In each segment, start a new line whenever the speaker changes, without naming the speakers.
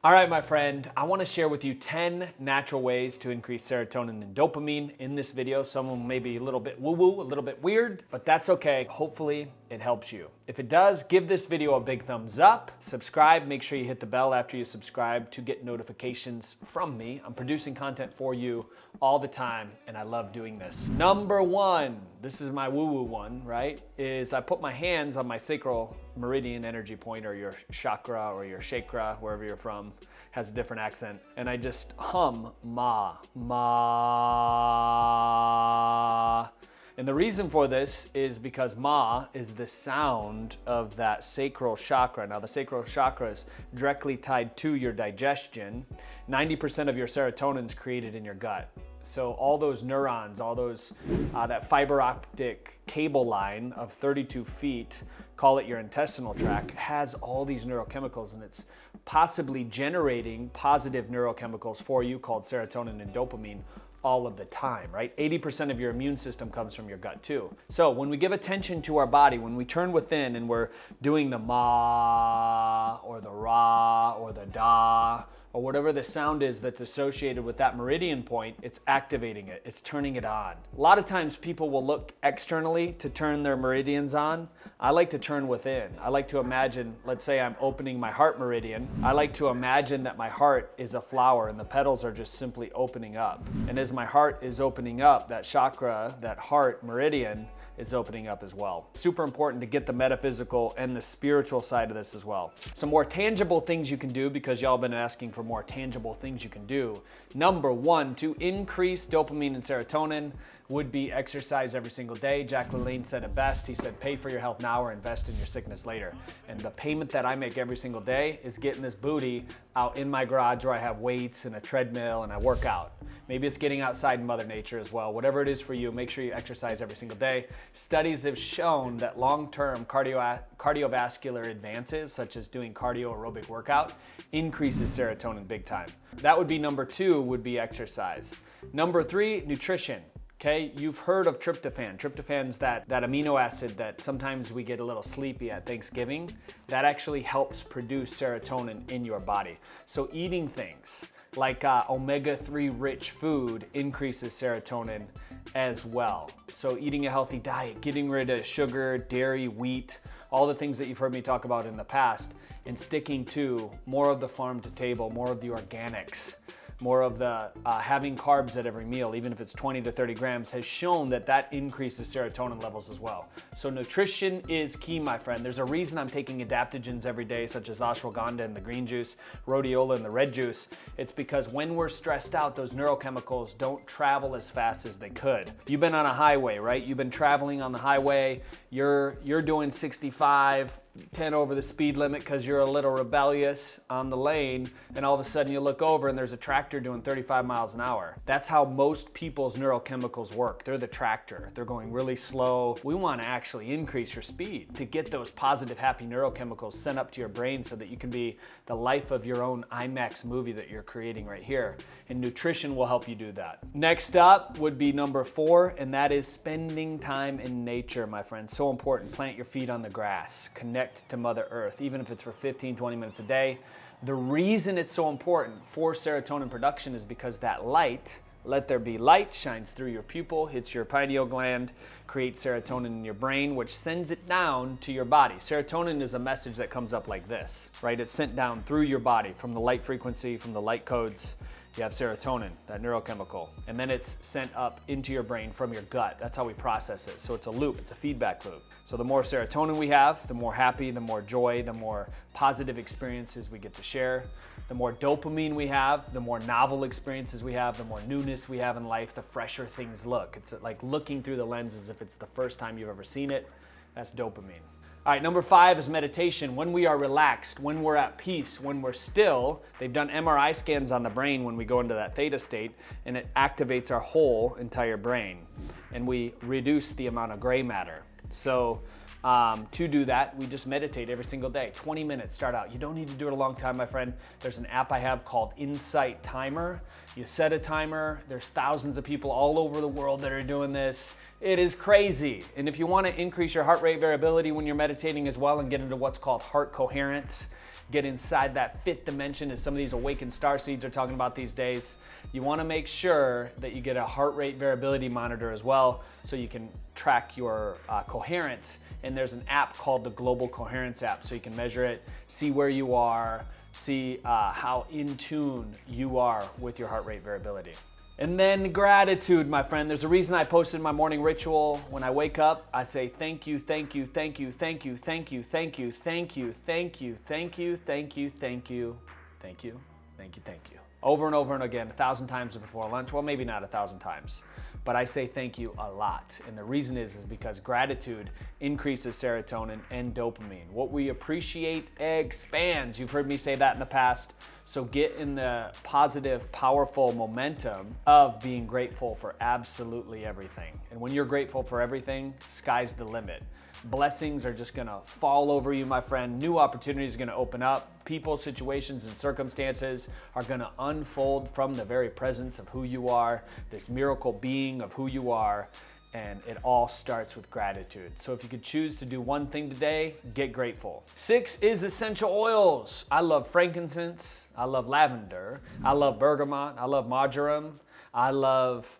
All right, my friend, I want to share with you 10 natural ways to increase serotonin and dopamine in this video. Some of them may be a little bit woo-woo, a little bit weird, but that's okay. Hopefully it helps you. If it does, give this video a big thumbs up, subscribe, make sure you hit the bell after you subscribe to get notifications from me. I'm producing content for you all the time, and I love doing this. Number one, this is my woo-woo one, right? Is I put my hands on my sacral meridian energy point, or your chakra or your chakra, wherever you're from, has a different accent, and I just hum ma, ma. And the reason for this is because ma is the sound of that sacral chakra. Now the sacral chakra is directly tied to your digestion. 90% of your serotonin is created in your gut. So all those neurons, all those, that fiber optic cable line of 32 feet, call it your intestinal tract, has all these neurochemicals, and it's possibly generating positive neurochemicals for you called serotonin and dopamine all of the time, right? 80% of your immune system comes from your gut too. So when we give attention to our body, when we turn within and we're doing the ma or the ra or the da, or whatever the sound is that's associated with that meridian point, it's activating it, it's turning it on. A lot of times people will look externally to turn their meridians on. I like to turn within. I like to imagine, let's say I'm opening my heart meridian. I like to imagine that my heart is a flower and the petals are just simply opening up. And as my heart is opening up, that chakra, that heart meridian, is opening up as well. Super important to get the metaphysical and the spiritual side of this as well. Some more tangible things you can do, because y'all been asking for more tangible things you can do. Number one, to increase dopamine and serotonin would be exercise every single day. Jack LaLanne said it best. He said, pay for your health now or invest in your sickness later. And the payment that I make every single day is getting this booty out in my garage where I have weights and a treadmill and I work out. Maybe it's getting outside in Mother Nature as well. Whatever it is for you, make sure you exercise every single day. Studies have shown that long-term cardiovascular advances, such as doing cardio aerobic workout, increases serotonin big time. That would be number two, would be exercise. Number three, nutrition. Okay, you've heard of tryptophan. Tryptophan's that amino acid that sometimes we get a little sleepy at Thanksgiving. That actually helps produce serotonin in your body. So eating things like omega-3 rich food increases serotonin as well. So eating a healthy diet, getting rid of sugar, dairy, wheat, all the things that you've heard me talk about in the past, and sticking to more of the farm to table, more of the organics, more of the having carbs at every meal, even if it's 20 to 30 grams, has shown that that increases serotonin levels as well. So nutrition is key, my friend. There's a reason I'm taking adaptogens every day, such as ashwagandha in the green juice, rhodiola in the red juice. It's because when we're stressed out, those neurochemicals don't travel as fast as they could. You've been on a highway, right? You've been traveling on the highway. You're doing 65, 10 over the speed limit because you're a little rebellious on the lane, and all of a sudden you look over and there's a tractor doing 35 miles an hour. That's how most people's neurochemicals work. They're the tractor. They're going really slow. We want to actually increase your speed to get those positive, happy neurochemicals sent up to your brain so that you can be the life of your own IMAX movie that you're creating right here. And nutrition will help you do that. Next up would be number four, and that is spending time in nature, my friends. So important. Plant your feet on the grass. Connect to Mother Earth, even if it's for 15, 20 minutes a day. The reason it's so important for serotonin production is because that light, let there be light, shines through your pupil, hits your pineal gland, creates serotonin in your brain, which sends it down to your body. Serotonin is a message that comes up like this, right? It's sent down through your body from the light frequency, from the light codes. You have serotonin, that neurochemical, and then it's sent up into your brain from your gut. That's how we process it. So it's a loop, it's a feedback loop. So the more serotonin we have, the more happy, the more joy, the more positive experiences we get to share. The more dopamine we have, the more novel experiences we have, the more newness we have in life, the fresher things look. It's like looking through the lens as if it's the first time you've ever seen it. That's dopamine. All right, number five is meditation. When we are relaxed, when we're at peace, when we're still, they've done MRI scans on the brain when we go into that theta state, and it activates our whole entire brain, and we reduce the amount of gray matter. So to do that, we just meditate every single day. 20 minutes, start out. You don't need to do it a long time, my friend. There's an app I have called Insight Timer. You set a timer. There's thousands of people all over the world that are doing this. It is crazy. And if you want to increase your heart rate variability when you're meditating as well and get into what's called heart coherence, get inside that fit dimension, as some of these awakened star seeds are talking about these days. You want to make sure that you get a heart rate variability monitor as well, so you can track your coherence. And there's an app called the Global Coherence App, so you can measure it, see where you are, see how in tune you are with your heart rate variability. And then gratitude, my friend. There's a reason I posted my morning ritual. When I wake up, I say thank you, thank you, thank you, thank you, thank you, thank you, thank you, thank you, thank you, thank you, thank you, thank you, thank you, thank you. Over and over and again, 1,000 times before lunch. Well, maybe not 1,000 times, but I say thank you a lot. And the reason is because gratitude increases serotonin and dopamine. What we appreciate expands. You've heard me say that in the past. So get in the positive, powerful momentum of being grateful for absolutely everything. And when you're grateful for everything, sky's the limit. Blessings are just gonna fall over you, my friend. New opportunities are gonna open up. People, situations, and circumstances are gonna unfold from the very presence of who you are, this miracle being of who you are, and it all starts with gratitude. So if you could choose to do one thing today, get grateful. 6 is essential oils. I love frankincense, I love lavender, I love bergamot, I love marjoram, I love,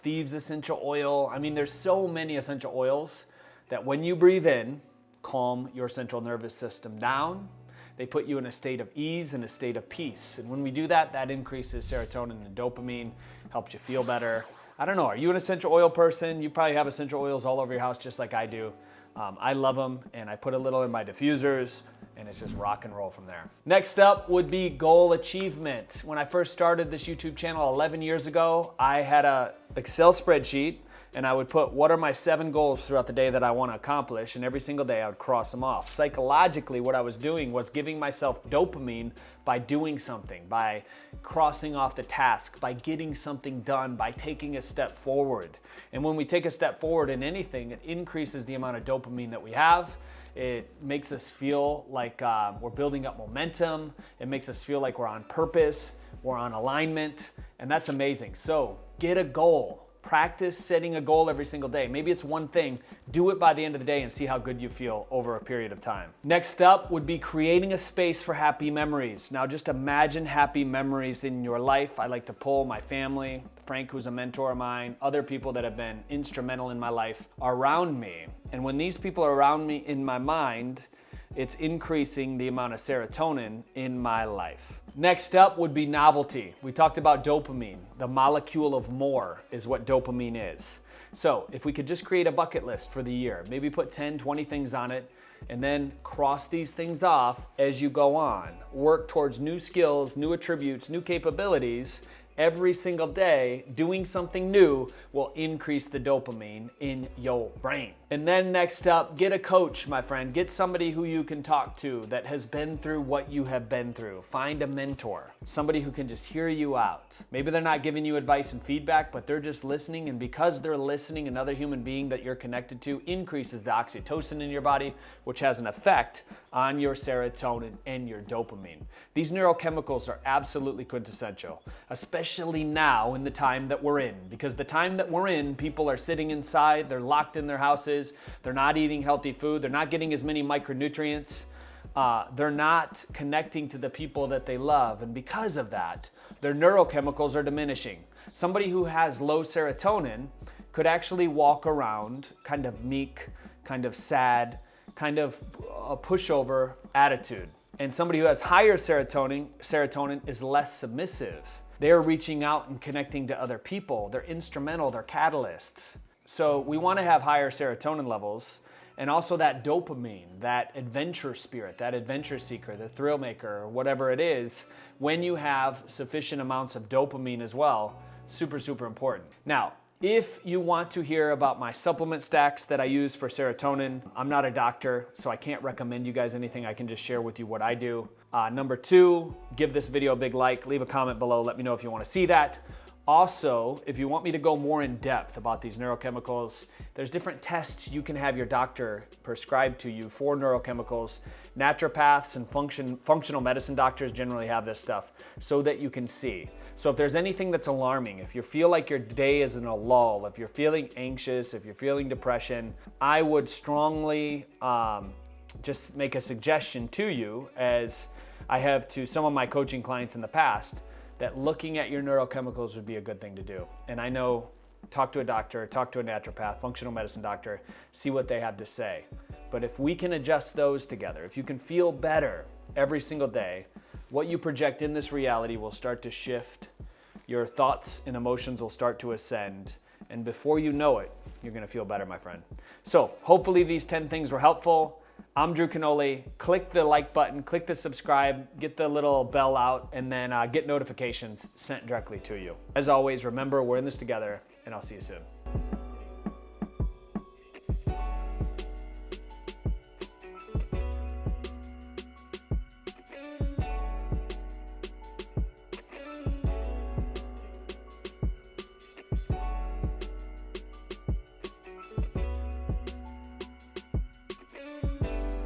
thieves essential oil. I mean, there's so many essential oils that when you breathe in, calm your central nervous system down. They put you in a state of ease and a state of peace. And when we do that, that increases serotonin and dopamine, helps you feel better. I don't know, are you an essential oil person? You probably have essential oils all over your house just like I do. I love them, and I put a little in my diffusers, and it's just rock and roll from there. Next up would be goal achievement. When I first started this YouTube channel 11 years ago, I had an Excel spreadsheet, and I would put what are my 7 goals throughout the day that I want to accomplish, and every single day I would cross them off. Psychologically, what I was doing was giving myself dopamine by doing something, by crossing off the task, by getting something done, by taking a step forward. And when we take a step forward in anything, it increases the amount of dopamine that we have. It makes us feel like we're building up momentum. It makes us feel like we're on purpose, we're on alignment, and that's amazing. So get a goal. Practice setting a goal every single day. Maybe it's one thing. Do it by the end of the day and see how good you feel over a period of time. Next up would be creating a space for happy memories. Now just imagine happy memories in your life. I like to pull my family, Frank, who's a mentor of mine, other people that have been instrumental in my life around me. And when these people are around me in my mind, it's increasing the amount of serotonin in my life. Next up would be novelty. We talked about dopamine. The molecule of more is what dopamine is. So if we could just create a bucket list for the year, maybe put 10, 20 things on it, and then cross these things off as you go on. Work towards new skills, new attributes, new capabilities. Every single day, doing something new will increase the dopamine in your brain. And then next up, get a coach, my friend. Get somebody who you can talk to that has been through what you have been through. Find a mentor, somebody who can just hear you out. Maybe they're not giving you advice and feedback, but they're just listening, and because they're listening, another human being that you're connected to increases the oxytocin in your body, which has an effect on your serotonin and your dopamine. These neurochemicals are absolutely quintessential, especially now in the time that we're in, because the time that we're in, people are sitting inside, they're locked in their houses, they're not eating healthy food, they're not getting as many micronutrients, they're not connecting to the people that they love, and because of that, their neurochemicals are diminishing. Somebody who has low serotonin could actually walk around kind of meek, kind of sad, kind of a pushover attitude. And somebody who has higher serotonin is less submissive. They're reaching out and connecting to other people. They're instrumental, they're catalysts. So we want to have higher serotonin levels, and also that dopamine, that adventure spirit, that adventure seeker, the thrill maker, or whatever it is. When you have sufficient amounts of dopamine as well, super, super important. Now, if you want to hear about my supplement stacks that I use for serotonin, I'm not a doctor, so I can't recommend you guys anything. I can just share with you what I do. Number 2, give this video a big like, leave a comment below, let me know if you want to see that. Also, if you want me to go more in depth about these neurochemicals, there's different tests you can have your doctor prescribe to you for neurochemicals. Naturopaths and functional medicine doctors generally have this stuff so that you can see. So if there's anything that's alarming, if you feel like your day is in a lull, if you're feeling anxious, if you're feeling depression, I would strongly just make a suggestion to you, as I have to some of my coaching clients in the past, that looking at your neurochemicals would be a good thing to do. And I know, talk to a doctor, talk to a naturopath, functional medicine doctor, see what they have to say. But if we can adjust those together, if you can feel better every single day, what you project in this reality will start to shift. Your thoughts and emotions will start to ascend. And before you know it, you're gonna feel better, my friend. So hopefully these 10 things were helpful. I'm Drew Canole. Click the like button, click the subscribe, get the little bell out, and then get notifications sent directly to you. As always, remember, we're in this together, and I'll see you soon.